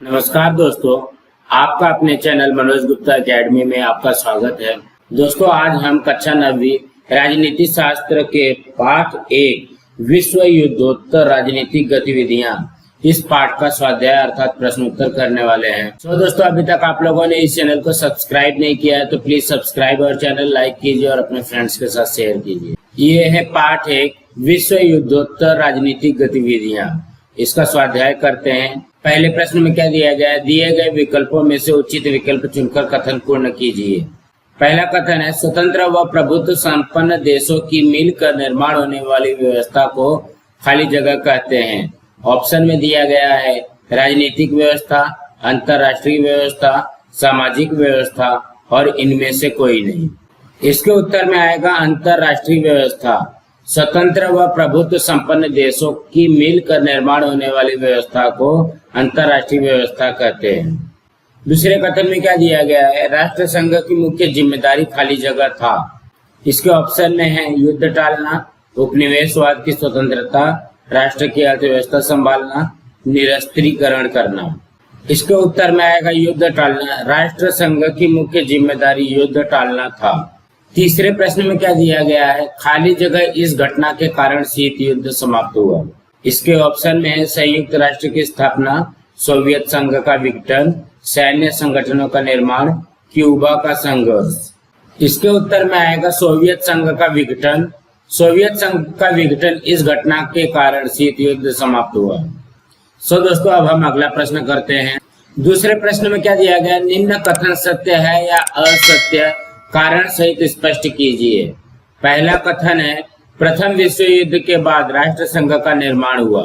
नमस्कार दोस्तों, आपका अपने चैनल मनोज गुप्ता एकेडमी में आपका स्वागत है। दोस्तों, आज हम कक्षा 9वीं राजनीति शास्त्र के पाठ 1 विश्व युद्धोत्तर राजनीतिक गतिविधियां इस पाठ का स्वाध्याय अर्थात प्रश्न उत्तर करने वाले हैं। दोस्तों, अभी तक आप लोगों ने इस चैनल को सब्सक्राइब नहीं किया है तो प्लीज सब्सक्राइब और चैनल लाइक कीजिए और अपने फ्रेंड्स के साथ शेयर कीजिए। ये है पाठ 1 विश्व युद्धोत्तर राजनीतिक गतिविधियां। इसका स्वाध्याय करते हैं। पहले प्रश्न में क्या दिया गया है? दिए गए विकल्पों में से उचित विकल्प चुनकर कथन पूर्ण कीजिए। पहला कथन है, स्वतंत्र व प्रभुत्व संपन्न देशों की मिलकर निर्माण होने वाली व्यवस्था को खाली जगह कहते हैं। ऑप्शन में दिया गया है राजनीतिक व्यवस्था, अंतरराष्ट्रीय व्यवस्था, सामाजिक व्यवस्था और इनमें से कोई नहीं। इसके उत्तर में आएगा अंतरराष्ट्रीय व्यवस्था। स्वतंत्र व प्रभुत्व संपन्न देशों की मिलकर निर्माण होने वाली व्यवस्था को अंतरराष्ट्रीय व्यवस्था कहते हैं। दूसरे कथन में क्या दिया गया है? राष्ट्र संघ की मुख्य जिम्मेदारी खाली जगह था। इसके ऑप्शन में है युद्ध टालना, उपनिवेशवाद की स्वतंत्रता, राष्ट्र की अर्थव्यवस्था संभालना, निरस्त्रीकरण करना। इसके उत्तर में आएगा युद्ध टालना। राष्ट्र संघ की मुख्य जिम्मेदारी युद्ध टालना था। तीसरे प्रश्न में क्या दिया गया है? खाली जगह इस घटना के कारण शीत युद्ध समाप्त हुआ। इसके ऑप्शन में है संयुक्त राष्ट्र की स्थापना, सोवियत संघ का विघटन, सैन्य संगठनों का निर्माण, क्यूबा का संघर्ष। इसके उत्तर में आएगा सोवियत संघ का विघटन। सोवियत संघ का विघटन इस घटना के कारण शीत युद्ध समाप्त हुआ। दोस्तों, अब हम अगला प्रश्न करते हैं। दूसरे प्रश्न में क्या दिया गया? निम्न कथन सत्य है या असत्य, कारण सहित स्पष्ट कीजिए। पहला कथन है, प्रथम विश्व युद्ध के बाद राष्ट्र संघ का निर्माण हुआ।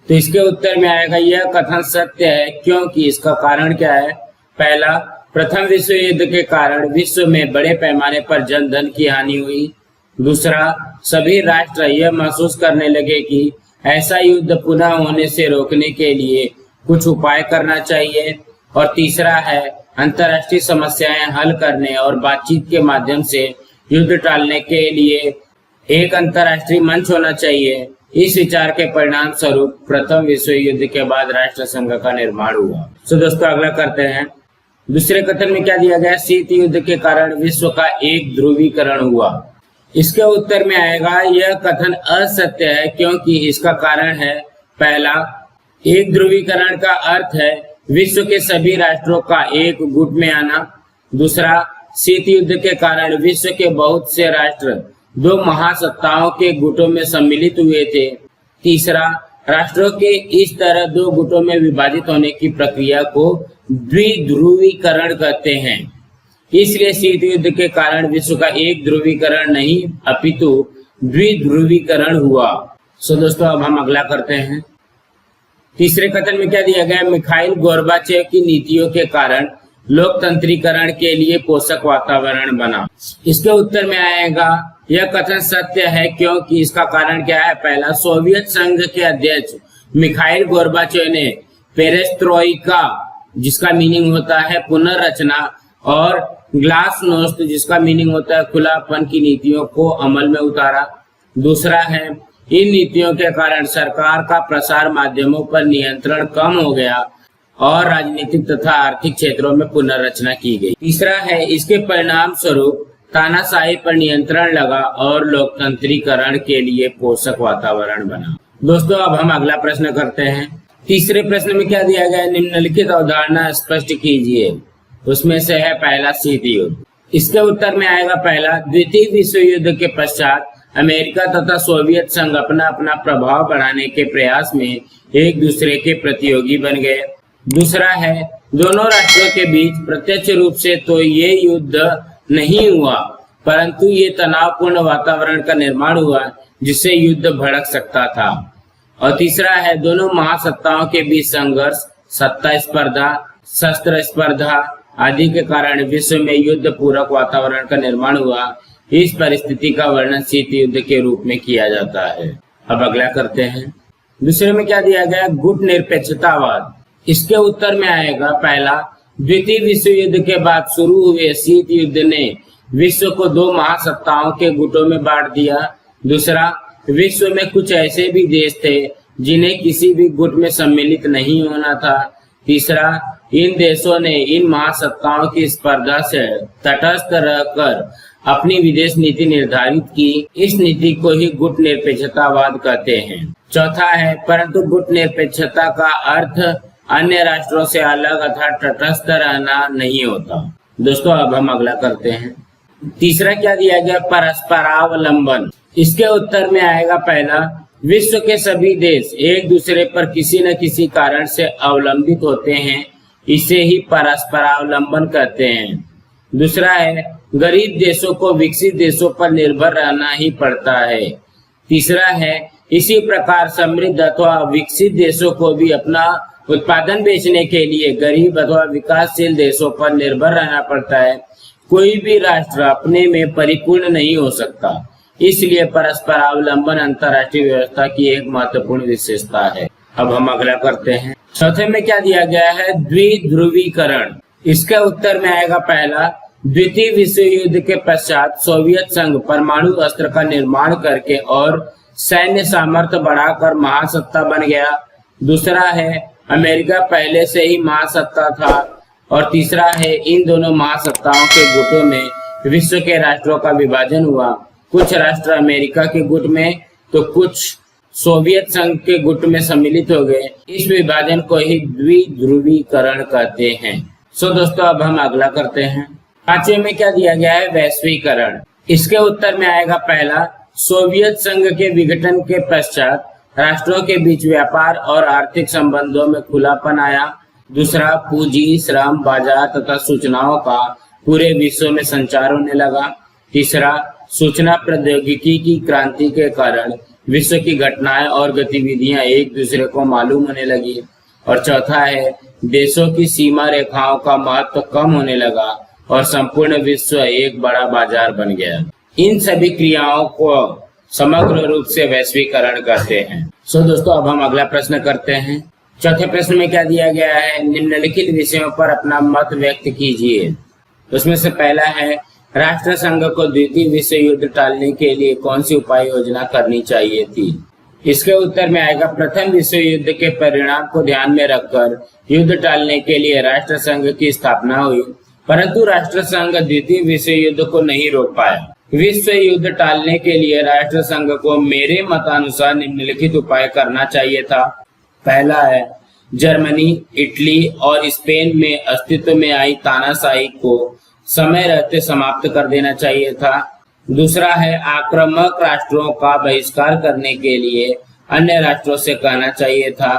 तो इसके उत्तर में आएगा यह कथन सत्य है, क्योंकि इसका कारण क्या है? पहला, प्रथम विश्व युद्ध के कारण विश्व में बड़े पैमाने पर जन धन की हानि हुई। दूसरा, सभी राष्ट्र यह महसूस करने लगे कि ऐसा युद्ध पुनः होने से रोकने के लिए कुछ उपाय करना चाहिए। और तीसरा है, अंतर्राष्ट्रीय समस्याएं हल करने और बातचीत के माध्यम से युद्ध टालने के लिए एक अंतर्राष्ट्रीय मंच होना चाहिए। इस विचार के परिणाम स्वरूप प्रथम विश्व युद्ध के बाद राष्ट्र संघ का निर्माण हुआ। दोस्तों, अगला करते हैं। दूसरे कथन में क्या दिया गया? शीत युद्ध के कारण विश्व का एक ध्रुवीकरण हुआ। इसके उत्तर में आएगा यह कथन असत्य है, क्योंकि इसका कारण है, पहला, एक ध्रुवीकरण का अर्थ है विश्व के सभी राष्ट्रों का एक गुट में आना। दूसरा, शीत युद्ध के कारण विश्व के बहुत से राष्ट्र दो महासत्ताओं के गुटों में सम्मिलित हुए थे। तीसरा, राष्ट्रों के इस तरह दो गुटों में विभाजित होने की प्रक्रिया को द्विध्रुवीकरण कहते हैं। इसलिए शीत युद्ध के कारण विश्व का एक ध्रुवीकरण नहीं अपितु द्विध्रुवीकरण हुआ। दोस्तों, अब हम अगला करते हैं। तीसरे कथन में क्या दिया गया? मिखाइल गोर्बाचेव की नीतियों के कारण लोकतंत्रीकरण के लिए पोषक वातावरण बना। इसके उत्तर में आएगा यह कथन सत्य है, क्योंकि इसका कारण क्या है? पहला, सोवियत संघ के अध्यक्ष मिखाइल गोर्बाचेव ने पेरेस्ट्रोइका, जिसका मीनिंग होता है पुनर्रचना, और ग्लासनोस्त, जिसका मीनिंग होता है खुलापन, की नीतियों को अमल में उतारा। दूसरा है, इन नीतियों के कारण सरकार का प्रसार माध्यमों पर नियंत्रण कम हो गया और राजनीतिक तथा आर्थिक क्षेत्रों में पुनर्रचना की गई। तीसरा है, इसके परिणाम स्वरूप तानाशाही पर नियंत्रण लगा और लोकतंत्रीकरण के लिए पोषक वातावरण बना। दोस्तों, अब हम अगला प्रश्न करते हैं। तीसरे प्रश्न में क्या दिया गया? निम्नलिखित अवधारणा स्पष्ट कीजिए। उसमें से है पहला, शीत युद्ध। इसके उत्तर में आएगा पहला, द्वितीय विश्व युद्ध के पश्चात अमेरिका तथा सोवियत संघ अपना अपना प्रभाव बढ़ाने के प्रयास में एक दूसरे के प्रतियोगी बन गए। दूसरा है, दोनों राष्ट्रों के बीच प्रत्यक्ष रूप से तो ये युद्ध नहीं हुआ, परंतु ये तनावपूर्ण वातावरण का निर्माण हुआ जिससे युद्ध भड़क सकता था। और तीसरा है, दोनों महासत्ताओं के बीच संघर्ष, सत्ता स्पर्धा, शस्त्र स्पर्धा आदि के कारण विश्व में युद्ध पूरक वातावरण का निर्माण हुआ। इस परिस्थिति का वर्णन शीत युद्ध के रूप में किया जाता है। अब अगला करते हैं। दूसरे में क्या दिया गया? गुट निरपेक्षतावाद। इसके उत्तर में आएगा पहला, द्वितीय विश्व युद्ध के बाद शुरू हुए शीत युद्ध ने विश्व को दो महासत्ताओं के गुटों में बांट दिया। दूसरा, विश्व में कुछ ऐसे भी देश थे जिन्हें किसी भी गुट में सम्मिलित नहीं होना था। तीसरा, इन देशों ने इन महासत्ताओं की स्पर्धा से तटस्थ रहकर अपनी विदेश नीति निर्धारित की। इस नीति को ही गुट निरपेक्षतावाद कहते हैं। चौथा है, परंतु गुट निरपेक्षता का अर्थ अन्य राष्ट्रों से अलग अर्थात तटस्थ रहना नहीं होता। दोस्तों अब हम अगला करते हैं। तीसरा क्या दिया गया, परस्परावलंबन। इसके उत्तर में आएगा पहला, विश्व के सभी देश एक दूसरे पर किसी न किसी कारण से अवलंबित होते हैं, इसे ही परस्परावलंबन कहते हैं। दूसरा है, गरीब देशों को विकसित देशों पर निर्भर रहना ही पड़ता है। तीसरा है, इसी प्रकार समृद्ध अथवा विकसित देशों को भी अपना उत्पादन बेचने के लिए गरीब अथवा विकासशील देशों पर निर्भर रहना पड़ता है। कोई भी राष्ट्र अपने में परिपूर्ण नहीं हो सकता, इसलिए परस्परावलंबन अंतर्राष्ट्रीय व्यवस्था की एक महत्वपूर्ण विशेषता है। अब हम अगला करते हैं। चौथे में क्या दिया गया है, द्विध्रुवीकरण। इसके उत्तर में आएगा पहला, द्वितीय विश्व युद्ध के पश्चात सोवियत संघ परमाणु अस्त्र का निर्माण करके और सैन्य सामर्थ्य बढ़ाकर महासत्ता बन गया। दूसरा है, अमेरिका पहले से ही महासत्ता था। और तीसरा है, इन दोनों महासत्ताओं के गुटों में विश्व के राष्ट्रों का विभाजन हुआ। कुछ राष्ट्र अमेरिका के गुट में तो कुछ सोवियत संघ के गुट में सम्मिलित हो गए। इस विभाजन को ही द्विध्रुवीकरण कहते हैं। दोस्तों अब हम अगला करते हैं। पांचवें में क्या दिया गया है, वैश्वीकरण। इसके उत्तर में आएगा पहला, सोवियत संघ के विघटन के पश्चात राष्ट्रों के बीच व्यापार और आर्थिक संबंधों में खुलापन आया। दूसरा, पूंजी, श्रम, बाजार तथा सूचनाओं का पूरे विश्व में संचार होने लगा। तीसरा, सूचना प्रौद्योगिकी की क्रांति के कारण विश्व की घटनाएं और गतिविधियां एक दूसरे को मालूम होने लगी। और चौथा है, देशों की सीमा रेखाओं का महत्व कम होने लगा और संपूर्ण विश्व एक बड़ा बाजार बन गया। इन सभी क्रियाओं को समग्र रूप से वैश्वीकरण कहते हैं। दोस्तों अब हम अगला प्रश्न करते हैं। चौथे प्रश्न में क्या दिया गया है, निम्नलिखित विषयों पर अपना मत व्यक्त कीजिए। उसमें से पहला है, राष्ट्र संघ को द्वितीय विश्व युद्ध टालने के लिए कौन सी उपाय योजना करनी चाहिए थी। इसके उत्तर में आएगा, प्रथम विश्व युद्ध के परिणाम को ध्यान में रखकर युद्ध टालने के लिए राष्ट्र संघ की स्थापना हुई, परंतु राष्ट्र संघ द्वितीय विश्व युद्ध को नहीं रोक पाया। विश्व युद्ध टालने के लिए राष्ट्र संघ को मेरे मतानुसार निम्नलिखित उपाय करना चाहिए था। पहला है, जर्मनी, इटली और स्पेन में अस्तित्व में आई तानाशाही को समय रहते समाप्त कर देना चाहिए था। दूसरा है, आक्रामक राष्ट्रों का बहिष्कार करने के लिए अन्य राष्ट्रों से कहना चाहिए था।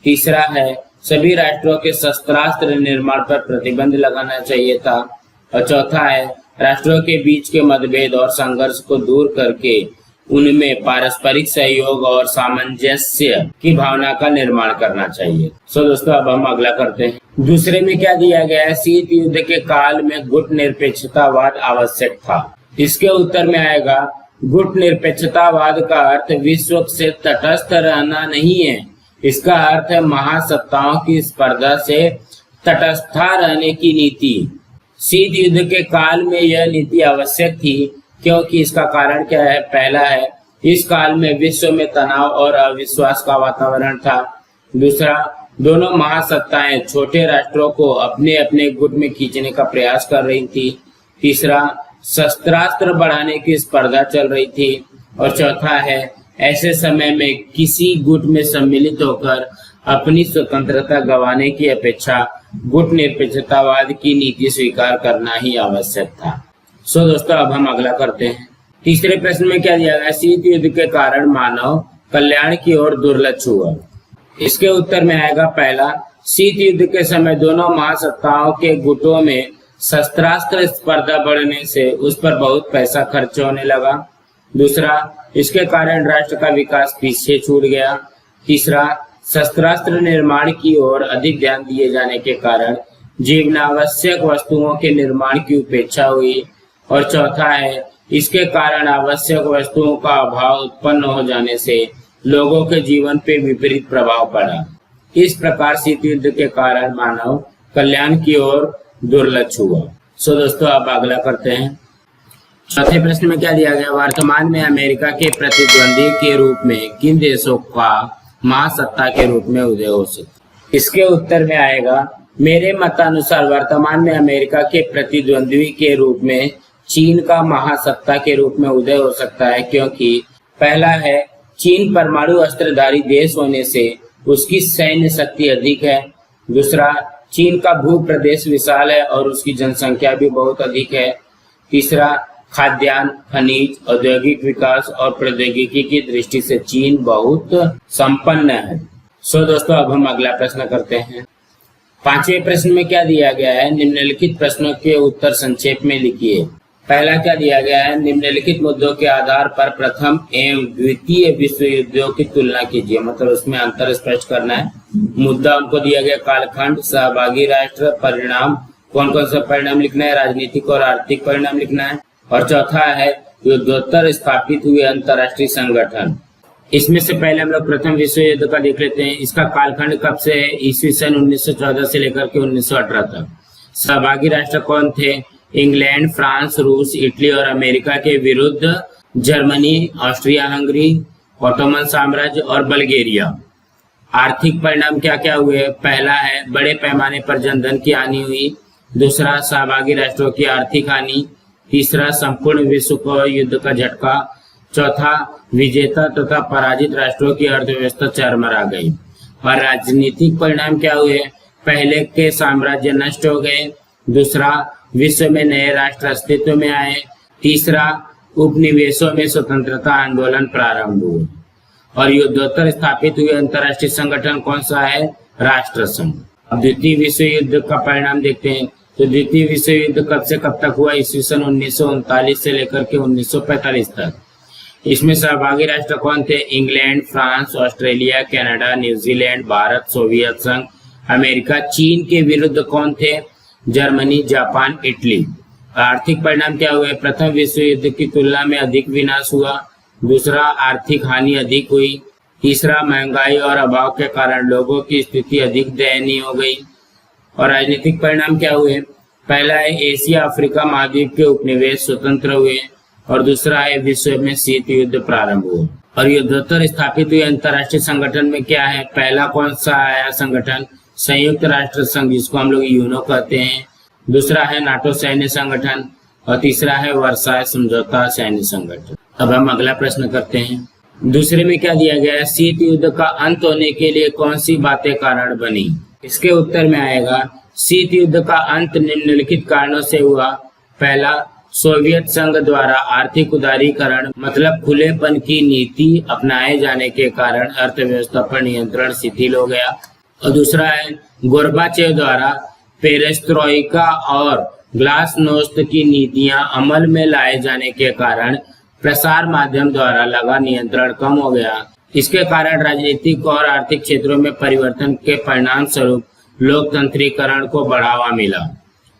तीसरा है, सभी राष्ट्रों के शस्त्रास्त्र निर्माण पर प्रतिबंध लगाना चाहिए था। और चौथा है, राष्ट्रों के बीच के मतभेद और संघर्ष को दूर करके उनमें पारस्परिक सहयोग और सामंजस्य की भावना का निर्माण करना चाहिए। दोस्तों अब हम अगला करते हैं। दूसरे में क्या दिया गया है, शीत युद्ध के काल में गुट निरपेक्षतावाद आवश्यक था। इसके उत्तर में आएगा, गुट निरपेक्षतावाद का अर्थ विश्व से तटस्थ रहना नहीं है, इसका अर्थ है महासत्ताओं की स्पर्धा से तटस्था रहने की नीति। शीत युद्ध के काल में यह नीति आवश्यक थी क्योंकि इसका कारण क्या है, पहला है, इस काल में विश्व में तनाव और अविश्वास का वातावरण था। दूसरा, दोनों महासत्ताएं छोटे राष्ट्रों को अपने अपने गुट में खींचने का प्रयास कर रही थी। तीसरा, शस्त्रास्त्र बढ़ाने की स्पर्धा चल रही थी। और चौथा है, ऐसे समय में किसी गुट में सम्मिलित होकर अपनी स्वतंत्रता गंवाने की अपेक्षा गुट निरपेक्षतावाद की नीति स्वीकार करना ही आवश्यक था। दोस्तों अब हम अगला करते हैं। तीसरे प्रश्न में क्या दिया गया, शीत युद्ध के कारण मानव कल्याण की ओर दुर्लक्ष्य हुआ। इसके उत्तर में आएगा पहला, शीत युद्ध के समय दोनों महासत्ताओं के गुटों में शस्त्रास्त्र स्पर्धा बढ़ने से उस पर बहुत पैसा खर्च होने लगा। दूसरा, इसके कारण राष्ट्र का विकास पीछे छूट गया। तीसरा, शस्त्रास्त्र निर्माण की ओर अधिक ध्यान दिए जाने के कारण जीवनावश्यक वस्तुओं के निर्माण की उपेक्षा हुई। और चौथा है, इसके कारण आवश्यक वस्तुओं का अभाव उत्पन्न हो जाने से लोगों के जीवन पे विपरीत प्रभाव पड़ा। इस प्रकार शीत युद्ध के कारण मानव कल्याण की ओर दुर्लक्ष्य हुआ। दोस्तों अब अगला करते हैं। चौथे प्रश्न में क्या दिया गया, वर्तमान में अमेरिका के प्रतिद्वंदी के रूप में किन देशों का महासत्ता के रूप में उदय हो सकता। इसके उत्तर में आएगा, मेरे मतानुसार वर्तमान में अमेरिका के प्रतिद्वंद्वी के रूप में चीन का महासत्ता के रूप में उदय हो सकता है, क्योंकि पहला है, चीन परमाणु अस्त्रधारी देश होने से उसकी सैन्य शक्ति अधिक है। दूसरा, चीन का भू प्रदेश विशाल है और उसकी जनसंख्या भी बहुत अधिक है। तीसरा, खाद्यान्न, खनिज, औद्योगिक विकास और प्रौद्योगिकी की दृष्टि से चीन बहुत संपन्न है। दोस्तों, अब हम अगला प्रश्न करते हैं। 5वें प्रश्न में क्या दिया गया है, निम्नलिखित प्रश्नों के उत्तर संक्षेप में लिखिए। पहला क्या दिया गया है, निम्नलिखित मुद्दों के आधार पर प्रथम एवं द्वितीय विश्व युद्धों की तुलना कीजिए। मतलब उसमें अंतर स्पष्ट करना है। मुद्दा हमको दिया गया कालखंड, सहभागी राष्ट्र, परिणाम, कौन कौन सा परिणाम लिखना है, राजनीतिक और आर्थिक परिणाम लिखना है। और चौथा है युद्धोत्तर स्थापित हुए अंतर्राष्ट्रीय संगठन। इसमें से पहले हम लोग प्रथम विश्व युद्ध का देख लेते हैं। इसका कालखंड कब से है, ईस्वी सन 1914 से लेकर के 1918 तक। सहभागी राष्ट्र कौन थे, इंग्लैंड, फ्रांस, रूस, इटली और अमेरिका के विरुद्ध जर्मनी, ऑस्ट्रिया हंगरी, ऑटोमन साम्राज्य और बल्गेरिया। आर्थिक परिणाम क्या क्या हुए, पहला है बड़े पैमाने पर जनधन की हानि हुई। दूसरा, सहभागी राष्ट्रों की आर्थिक हानि। तीसरा, संपूर्ण विश्व को युद्ध का झटका। चौथा, विजेता तथा पराजित राष्ट्रों की अर्थव्यवस्था चरमरा गई। और राजनीतिक परिणाम क्या हुए, पहले के साम्राज्य नष्ट हो गए। दूसरा, विश्व में नए राष्ट्र अस्तित्व में आए। तीसरा, उपनिवेशों में स्वतंत्रता आंदोलन प्रारंभ हुए। और युद्धोत्तर स्थापित हुए अंतर्राष्ट्रीय संगठन कौन सा है, राष्ट्र संघ। अब द्वितीय विश्व युद्ध का परिणाम देखते हैं। तो द्वितीय विश्व युद्ध कब से कब तक हुआ, ईस्वी सन 1939 से लेकर के 1945 तक। इसमें सहभागी राष्ट्र कौन थे, England, France, Australia, Canada, New Zealand, Bharat, Soviet संघ, अमेरिका। चीन के विरुद्ध कौन थे, जर्मनी, जापान, इटली। आर्थिक परिणाम क्या हुए, प्रथम विश्व युद्ध की तुलना में अधिक विनाश हुआ। दूसरा, आर्थिक हानि अधिक हुई। तीसरा, महंगाई और अभाव के कारण लोगों की स्थिति अधिक दयनीय हो गई। और राजनीतिक परिणाम क्या हुए, पहला है एशिया अफ्रीका महाद्वीप के उपनिवेश स्वतंत्र हुए। और दूसरा है विश्व में शीत युद्ध प्रारंभ हुआ। और युद्धोत्तर स्थापित हुए अंतर्राष्ट्रीय संगठन में क्या है, पहला कौन सा आया संगठन, संयुक्त राष्ट्र संघ, जिसको हम लोग यूनो कहते हैं। दूसरा है नाटो सैन्य संगठन। और तीसरा है वर्साय समझौता सैन्य संगठन। अब हम अगला प्रश्न करते हैं। दूसरे में क्या दिया गया है, शीत युद्ध का अंत होने के लिए कौन सी बातें कारण बनी। इसके उत्तर में आएगा, शीत युद्ध का अंत निम्नलिखित कारणों से हुआ। पहला, सोवियत संघ द्वारा आर्थिक उदारीकरण मतलब खुलेपन की नीति अपनाए जाने के कारण अर्थव्यवस्था पर नियंत्रण शिथिल हो गया। और दूसरा है गोर्बाचेव द्वारा पेरेस्ट्रोइका और ग्लासनोस्त की नीतियां अमल में लाए जाने के कारण प्रसार माध्यम द्वारा लगा नियंत्रण कम हो गया। इसके कारण राजनीतिक और आर्थिक क्षेत्रों में परिवर्तन के परिणाम स्वरूप लोकतंत्रीकरण को बढ़ावा मिला।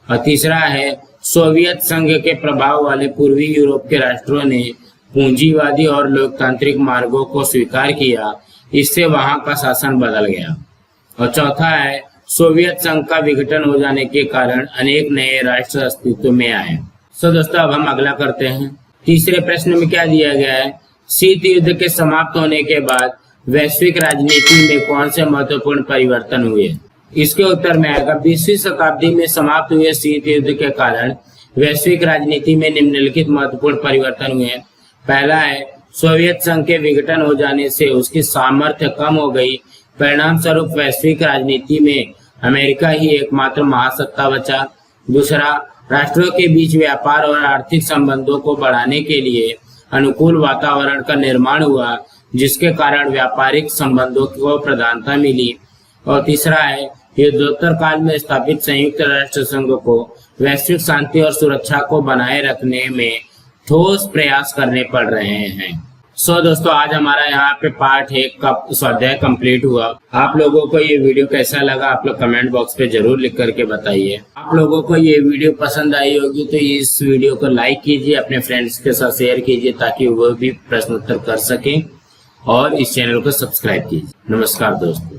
और तीसरा है सोवियत संघ के प्रभाव वाले पूर्वी यूरोप के राष्ट्रों ने पूंजीवादी और लोकतांत्रिक मार्गों को स्वीकार किया, इससे वहां का शासन बदल गया। और चौथा है सोवियत संघ का विघटन हो जाने के कारण अनेक नए राष्ट्र अस्तित्व में आए। दोस्तों, अब हम अगला करते हैं। तीसरे प्रश्न में क्या दिया गया है, शीत युद्ध के समाप्त होने के बाद वैश्विक राजनीति में कौन से महत्वपूर्ण परिवर्तन हुए। इसके उत्तर में आएगा, 20वीं शताब्दी में समाप्त हुए शीत युद्ध के कारण वैश्विक राजनीति में निम्नलिखित महत्वपूर्ण परिवर्तन हुए। पहला है सोवियत संघ के विघटन हो जाने से उसकी सामर्थ्य कम हो गई। परिणाम स्वरूप वैश्विक राजनीति में अमेरिका ही एकमात्र महासत्ता बचा। दूसरा, राष्ट्रों के बीच व्यापार और आर्थिक संबंधों को बढ़ाने के लिए अनुकूल वातावरण का निर्माण हुआ, जिसके कारण व्यापारिक संबंधों को प्रधानता मिली। और तीसरा है युद्धोत्तर काल में स्थापित संयुक्त राष्ट्र संघ को वैश्विक शांति और सुरक्षा को बनाए रखने में ठोस प्रयास करने पड़ रहे हैं। दोस्तों, आज हमारा यहाँ पे पार्ट 1 का स्वाध्याय कंप्लीट हुआ। आप लोगों को ये वीडियो कैसा लगा, आप लोग कमेंट बॉक्स पे जरूर लिख करके बताइए। आप लोगों को ये वीडियो पसंद आई होगी तो इस वीडियो को लाइक कीजिए, अपने फ्रेंड्स के साथ शेयर कीजिए ताकि वो भी प्रश्न उत्तर कर सकें, और इस चैनल को सब्सक्राइब कीजिए। नमस्कार दोस्तों।